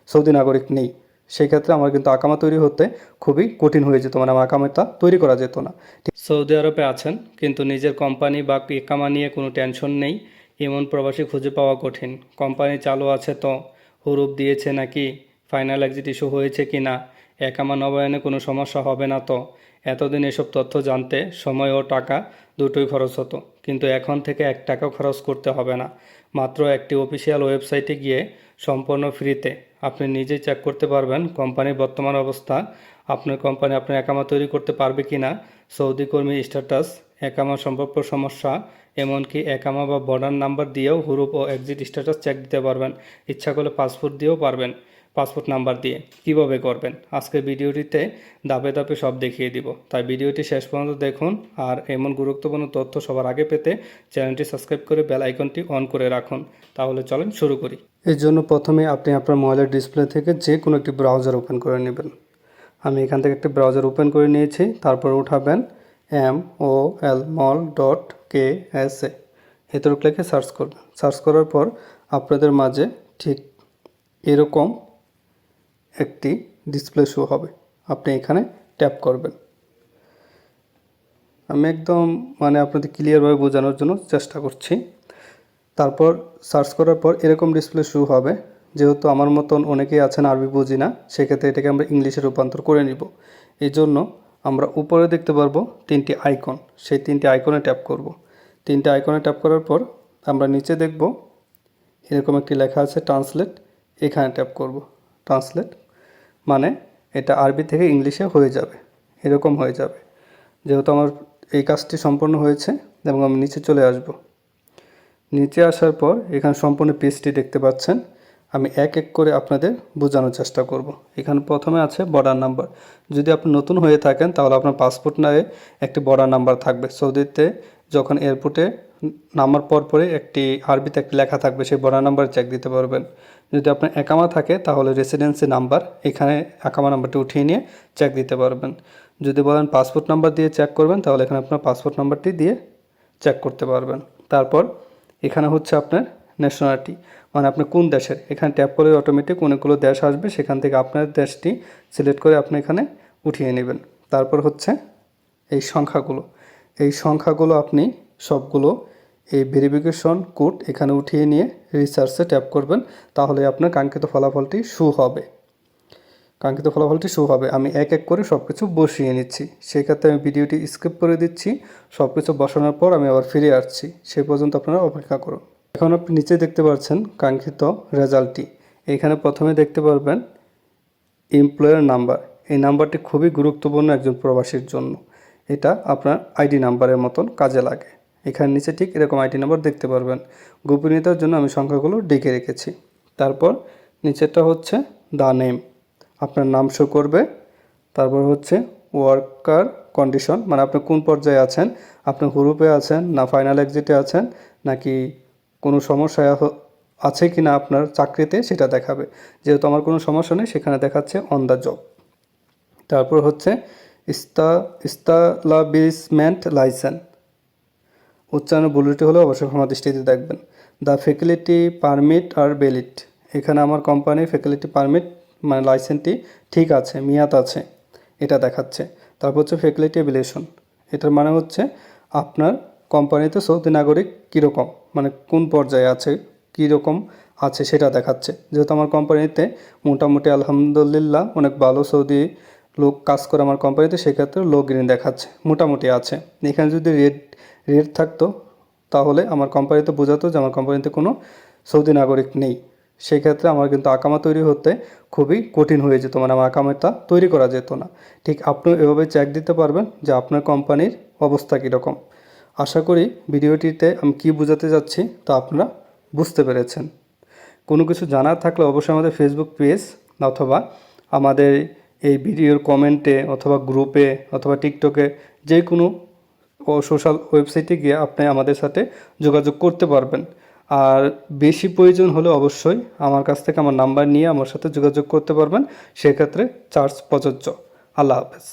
Saudi নাগরিক নেই, সেই ক্ষেত্রে আমার কিন্তু আকামা তৈরি হতে খুবই কঠিন হয়ে যেত, মানে আমার আকামাটা তৈরি করা যেত না। সৌদি আরবে আছেন কিন্তু নিজের কোম্পানি বা একামা নিয়ে কোনো টেনশন নেই, এমন প্রবাসী খুঁজে পাওয়া কঠিন। কোম্পানি চালু আছে তো, হুরুপ দিয়েছে নাকি, ফাইনাল এক্সিট ইস্যু হয়েছে কি না, একামা নবায়নে কোনো সমস্যা হবে না তো। এতদিন এসব তথ্য জানতে সময় ও টাকা দুটোই খরচ হতো, কিন্তু এখন থেকে 1 টাকাও খরচ করতে হবে না। মাত্র একটি অফিসিয়াল ওয়েবসাইটে গিয়ে সম্পূর্ণ ফ্রিতে আপনি নিজেই চেক করতে পারবেন কোম্পানির বর্তমান অবস্থা, আপনার কোম্পানি আপনার একামা তৈরি করতে পারবে কি না, সৌদি কর্মী স্ট্যাটাস, একামা সম্ভাব্য সমস্যা, এমনকি একামা বা বর্ডার নাম্বার দিয়েও হুরুপ ও এক্সিট স্ট্যাটাস চেক দিতে পারবেন। ইচ্ছা করলে পাসপোর্ট দিয়েও পারবেন, পাসপোর্ট নাম্বার দিয়ে। কিভাবে করবেন আজকের ভিডিওটিতে ধাপে ধাপে সব দেখিয়ে দিব, তাই ভিডিওটি শেষ পর্যন্ত দেখুন। আর এমন গুরুত্বপূর্ণ তথ্য সবার আগে পেতে চ্যানেলটি সাবস্ক্রাইব করে বেল আইকনটি অন করে রাখুন। তাহলে চলেন শুরু করি। এর জন্য প্রথমে আপনি আপনার মোবাইলের ডিসপ্লে থেকে যে কোনো একটি ব্রাউজার ওপেন করে নেবেন। আমি এখান থেকে একটি ব্রাউজার ওপেন করে নিয়েছি। তারপর উঠাবেন molmol.ksa, এতে ক্লিকে সার্চ করবেন। সার্চ করার পর আপনাদের মাঝে ঠিক এরকম একটি ডিসপ্লে শো হবে, আপনি এখানে ট্যাপ করবেন। আমি একদম আপনাদের ক্লিয়ারভাবে বোঝানোর জন্য চেষ্টা করছি। তারপর সার্চ করার পর এরকম ডিসপ্লে শো হবে। যেহেতু আমার মতন অনেকেই আছেন আরবি বুঝি না, সেক্ষেত্রে এটাকে আমরা ইংলিশে রূপান্তর করে নিব। এই জন্য আমরা উপরে দেখতে পারবো 3টি আইকন, সেই 3টি আইকনে ট্যাপ করব। 3টি আইকনে ট্যাপ করার পর আমরা নিচে দেখব এরকম একটি লেখা আছে ট্রান্সলেট, এখানে ট্যাপ করব। ট্রান্সলেট মানে এটা আরবি থেকে ইংলিশে হয়ে যাবে, এরকম হয়ে যাবে। যেহেতু আমার এই কাজটি সম্পন্ন হয়েছে এবং আমি নিচে চলে আসব। নিচে আসার পর এখানে সম্পূর্ণ পেজটি দেখতে পাচ্ছেন। আমি এক এক করে আপনাদের বোঝানোর চেষ্টা করব। এখানে প্রথমে আছে বর্ডার নাম্বার। যদি আপনি নতুন হয়ে থাকেন তাহলে আপনার পাসপোর্ট নামে একটি বর্ডার নাম্বার থাকবে। সৌদিতে যখন এয়ারপোর্টে নামার পরে একটি আরবিতে একটি লেখা থাকবে, সেই বর্ডার নাম্বার চেক দিতে পারবেন। যদি আপনার একামা থাকে তাহলে রেসিডেন্সি নাম্বার, এখানে একামা নাম্বারটি উঠিয়ে নিয়ে চেক দিতে পারবেন। যদি বলেন পাসপোর্ট নাম্বার দিয়ে চেক করবেন তাহলে এখানে আপনার পাসপোর্ট নাম্বারটি দিয়ে চেক করতে পারবেন। তারপর এখানে হচ্ছে আপনার ন্যাশনালিটি, মানে আপনি কোন দেশের, এখানে ট্যাপ করে অটোমেটিক অনেকগুলো দেশ আসবে, সেখান থেকে আপনার দেশটি সিলেক্ট করে আপনি এখানে উঠিয়ে নেবেন। তারপর হচ্ছে এই সংখ্যাগুলো আপনি সবগুলো এই ভেরিফিকেশন কোড এখানে উঠিয়ে নিয়ে রিসার্চে ট্যাপ করবেন, তাহলে আপনার কাঙ্ক্ষিত ফলাফলটি শো হবে। আমি এক এক করে সব কিছু বসিয়ে নিচ্ছি, সেই ক্ষেত্রে আমি ভিডিওটি স্কিপ করে দিচ্ছি। সব কিছু বসানোর পর আমি আবার ফিরে আসছি, সেই পর্যন্ত আপনারা অপেক্ষা করুন। এখন আপনি নিচে দেখতে পাচ্ছেন কাঙ্ক্ষিত রেজাল্টটি। এখানে প্রথমে দেখতে পারবেন এমপ্লয়ার নাম্বার। এই নাম্বারটি খুবই গুরুত্বপূর্ণ একজন প্রবাসীর জন্য, এটা আপনার আইডি নাম্বারের মতন কাজে লাগে। এখানে নিচে ঠিক এরকম আইডি নাম্বার দেখতে পারবেন। গোপনীয়তার জন্য আমি সংখ্যাগুলো ডেকে রেখেছি। তারপর নিচেরটা হচ্ছে দ্য নেম, আপনার নাম শো করবে। তারপর হচ্ছে ওয়ার্কার কন্ডিশন, মানে আপনি কোন পর্যায়ে আছেন, আপনি হুরুপে আছেন না ফাইনাল এক্সিটে আছেন, নাকি কোনো সমস্যা আছে কি না আপনার চাকরিতে, সেটা দেখাবে। যেহেতু আমার কোনো সমস্যা নেই, সেখানে দেখাচ্ছে অন দ্য জব। তারপর হচ্ছে ইস্টাবলিশমেন্ট লাইসেন্স, উচ্চারণ ভুলটি হলে অবশ্যই ক্ষমা দৃষ্টিতে দেখবেন। The faculty permit are valid, এখানে আমার কোম্পানির ফ্যাকাল্টি পারমিট মানে লাইসেন্সটি ঠিক আছে, মেয়াদ আছে, এটা দেখাচ্ছে। তারপর হচ্ছে ফ্যাকাল্টি অ্যাবিলিয়েশন, এটার মানে হচ্ছে আপনার কোম্পানিতে সৌদি নাগরিক কীরকম, মানে কোন পর্যায়ে আছে, কীরকম আছে সেটা দেখাচ্ছে। যেহেতু আমার কোম্পানিতে মোটামুটি আলহামদুলিল্লাহ অনেক ভালো সৌদি লোক কাজ করে আমার কোম্পানিতে, সেক্ষেত্রে লো গ্রিন দেখাচ্ছে, মোটামুটি আছে। এখানে যদি রেড থাকতো তাহলে আমার কোম্পানিতে বোঝাতো যে আমার কোম্পানিতে কোনো সৌদি নাগরিক নেই, সেই ক্ষেত্রে আমার কিন্তু আকামা তৈরি হতে খুবই কঠিন হয়ে যেত, মানে আমার আকামাটা তৈরি করা যেত না। ঠিক আপনিও এভাবে চেক দিতে পারবেন যে আপনার কোম্পানির অবস্থা কীরকম। আশা করি ভিডিওটিতে আমি কী বোঝাতে যাচ্ছি তা আপনারা বুঝতে পেরেছেন। কোনো কিছু জানার থাকলে অবশ্যই আমাদের ফেসবুক পেজ অথবা আমাদের এই ভিডিওর কমেন্টে অথবা গ্রুপে অথবা টিকটকে যে কোনো সোশ্যাল ওয়েবসাইটে গিয়ে আপনি আমাদের সাথে যোগাযোগ করতে পারবেন। আর বেশি প্রয়োজন হলে অবশ্যই আমার কাছ থেকে আমার নাম্বার নিয়ে আমার সাথে যোগাযোগ করতে পারবেন, সেক্ষেত্রে চার্জ প্রযোজ্য। আল্লাহ হাফেজ।